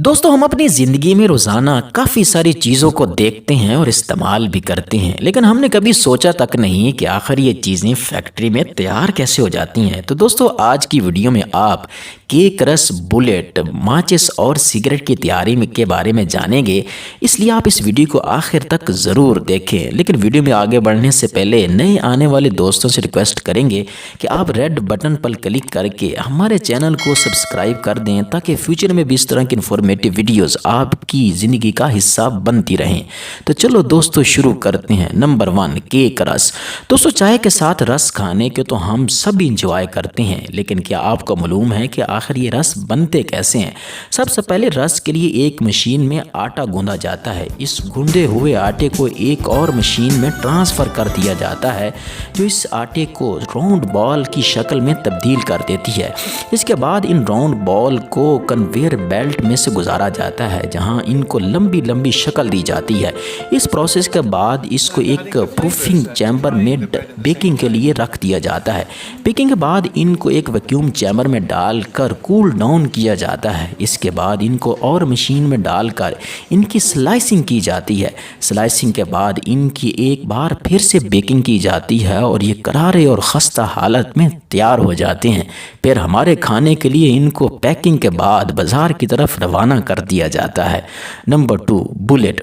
दोस्तों हम अपनी ज़िंदगी में रोज़ाना काफ़ी सारी चीज़ों को देखते हैं और इस्तेमाल भी करते हैं, लेकिन हमने कभी सोचा तक नहीं कि आखिर ये चीज़ें फैक्ट्री में तैयार कैसे हो जाती हैं। तो दोस्तों आज की वीडियो में आप केक रस, बुलेट, माचिस और सिगरेट की तैयारी में के बारे में जानेंगे, इसलिए आप इस वीडियो को आखिर तक ज़रूर देखें। लेकिन वीडियो में आगे बढ़ने से पहले नए आने वाले दोस्तों से रिक्वेस्ट करेंगे कि आप रेड बटन पर क्लिक करके हमारे चैनल को सब्सक्राइब कर दें, ताकि फ्यूचर में भी इस तरह की इन्फॉर्मेटिव वीडियोस आपकी ज़िंदगी का हिस्सा बनती रहें। तो चलो दोस्तों शुरू करते हैं। नंबर 1, केक रस। दोस्तों चाय के साथ रस खाने के तो हम सभी इंजॉय करते हैं, लेकिन क्या आपको मालूम है कि आखिर ये रस बनते कैसे हैं? सबसे पहले रस के लिए एक मशीन में आटा गूंदा जाता है। इस गूंदे हुए आटे को एक और मशीन में ट्रांसफ़र कर दिया जाता है, जो इस आटे को राउंड बॉल की शक्ल में तब्दील कर देती है। इसके बाद इन राउंड बॉल को कन्वेयर बेल्ट में से गुजारा जाता है, जहां इनको लंबी लंबी शक्ल दी जाती है। इस प्रोसेस के बाद इसको एक प्रूफिंग चैम्बर में बेकिंग के लिए रख दिया जाता है। बेकिंग के बाद इनको एक वैक्यूम चैम्बर में डालकर कूल डाउन किया जाता है। इसके बाद इनको और मशीन में डालकर इनकी स्लाइसिंग की जाती है। स्लाइसिंग के बाद इनकी एक बार फिर से बेकिंग की जाती है और ये करारे और खस्ता हालत में तैयार हो जाते हैं। फिर हमारे खाने के लिए इनको पैकिंग के बाद बाज़ार की तरफ रवाना कर दिया जाता है। Number 2, bullet.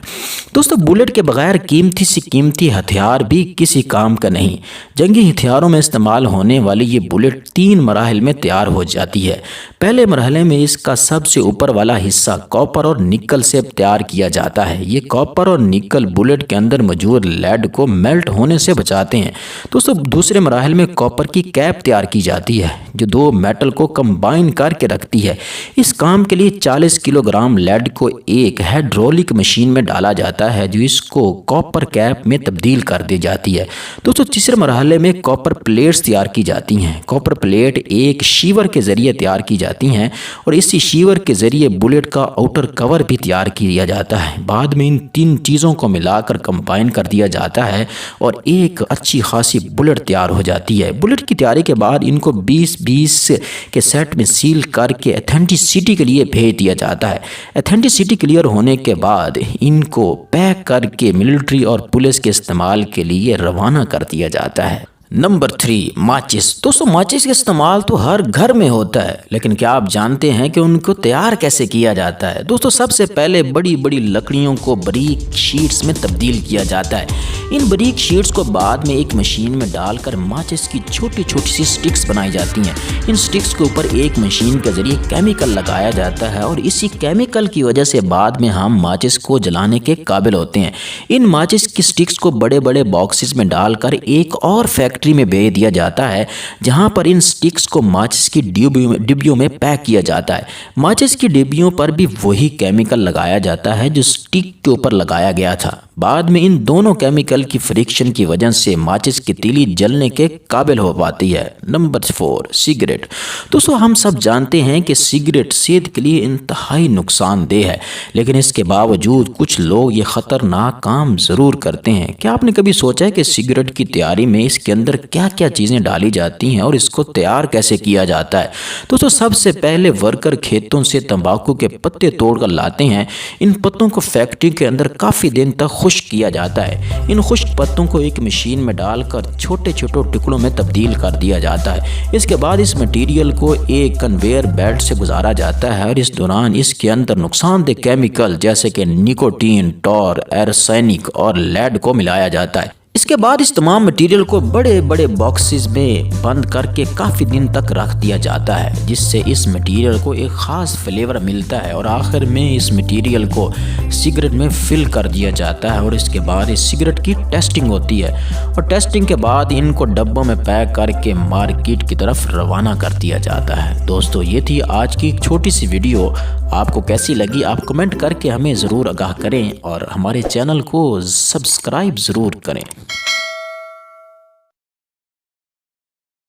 दोस्तों बुलेट के बगैर कीमती से कीमती हथियार भी किसी काम का नहीं। जंगी हथियारों में इस्तेमाल होने वाली ये बुलेट 3 मराहल में तैयार हो जाती है। पहले मरहले में इसका सबसे ऊपर वाला हिस्सा कॉपर और निकल से तैयार किया जाता है। ये कॉपर और निकल बुलेट के अंदर मौजूद लेड को मेल्ट होने से बचाते हैं। दोस्तों दूसरे मराहल में कॉपर की कैप तैयार की जाती है, जो 2 मेटल को कंबाइन करके रखती है। इस काम के लिए 40 किलोग्राम लेड को एक हाइड्रोलिक मशीन में डाला जाता है, जो इसको कॉपर कैप में तब्दील कर दी जाती है। दोस्तों तीसरे मरहले में कॉपर प्लेट्स तैयार की जाती हैं। कॉपर प्लेट एक शीवर के ज़रिए तैयार की जाती हैं और इसी शीवर के ज़रिए बुलेट का आउटर कवर भी तैयार किया जाता है। बाद में इन 3 चीज़ों को मिलाकर कंबाइन कर दिया जाता है और एक अच्छी खासी बुलेट तैयार हो जाती है। बुलेट की तैयारी के बाद इनको 20-20 के सेट में सील करके एथेंटिसिटी के लिए भेज दिया जाता है। एथेंटिसिटी क्लियर होने के बाद इनको पैक करके मिलिट्री और पुलिस के इस्तेमाल के लिए रवाना कर दिया जाता है। नंबर 3, माचिस। दोस्तों माचिस का इस्तेमाल तो हर घर में होता है, लेकिन क्या आप जानते हैं कि उनको तैयार कैसे किया जाता है? दोस्तों सबसे पहले बड़ी बड़ी लकड़ियों को बारीक शीट्स में तब्दील किया जाता है। इन बारीक शीट्स को बाद में एक मशीन में डालकर माचिस की छोटी छोटी सी स्टिक्स बनाई जाती हैं। इन स्टिक्स के ऊपर एक मशीन के ज़रिए केमिकल लगाया जाता है और इसी केमिकल की वजह से बाद में हम माचिस को जलाने के काबिल होते हैं। इन माचिस की स्टिक्स को बड़े बड़े बॉक्सेस में डालकर एक और फैक्ट्री में भेज दिया जाता है, जहां पर इन स्टिक्स को माचिस की डिब्बियों में पैक किया जाता है। माचिस की डिब्बियों पर भी वही केमिकल लगाया जाता है जो स्टिक के ऊपर लगाया गया था। बाद में इन दोनों केमिकल की फ्रिक्शन की वजह से माचिस की तीली जलने के काबिल हो पाती है। Number 4, cigarette. दोस्तों हम सब जानते हैं कि सिगरेट सेहत के लिए इंतहाई नुकसानदेह है, लेकिन इसके बावजूद कुछ लोग ये ख़तरनाक काम ज़रूर करते हैं। क्या आपने कभी सोचा है कि सिगरेट की तैयारी में इसके अंदर क्या क्या चीज़ें डाली जाती हैं और इसको तैयार कैसे किया जाता है? दोस्तों सबसे पहले वर्कर खेतों से तंबाकू के पत्ते तोड़कर लाते हैं। इन पत्तों को फैक्ट्री के अंदर काफ़ी दिन तक खुश्क किया जाता है। इन खुश्क पत्तों को एक मशीन में डालकर छोटे छोटे टुकड़ों में तब्दील कर दिया जाता है। इसके बाद इस मटेरियल को एक कन्वेयर बेल्ट से गुजारा जाता है और इस दौरान इसके अंदर नुकसानदेह केमिकल जैसे कि निकोटीन, टॉर, एर्सेनिक और लेड को मिलाया जाता है। इसके बाद इस तमाम मटेरियल को बड़े बड़े बॉक्सेस में बंद करके काफ़ी दिन तक रख दिया जाता है, जिससे इस मटेरियल को एक ख़ास फ्लेवर मिलता है और आखिर में इस मटेरियल को सिगरेट में फिल कर दिया जाता है और इसके बाद इस सिगरेट की टेस्टिंग होती है और टेस्टिंग के बाद इनको डब्बों में पैक करके मार्केट की तरफ रवाना कर दिया जाता है। दोस्तों ये थी आज की एक छोटी सी वीडियो। आपको कैसी लगी आप कमेंट करके हमें ज़रूर आगाह करें और हमारे चैनल को सब्सक्राइब ज़रूर करें।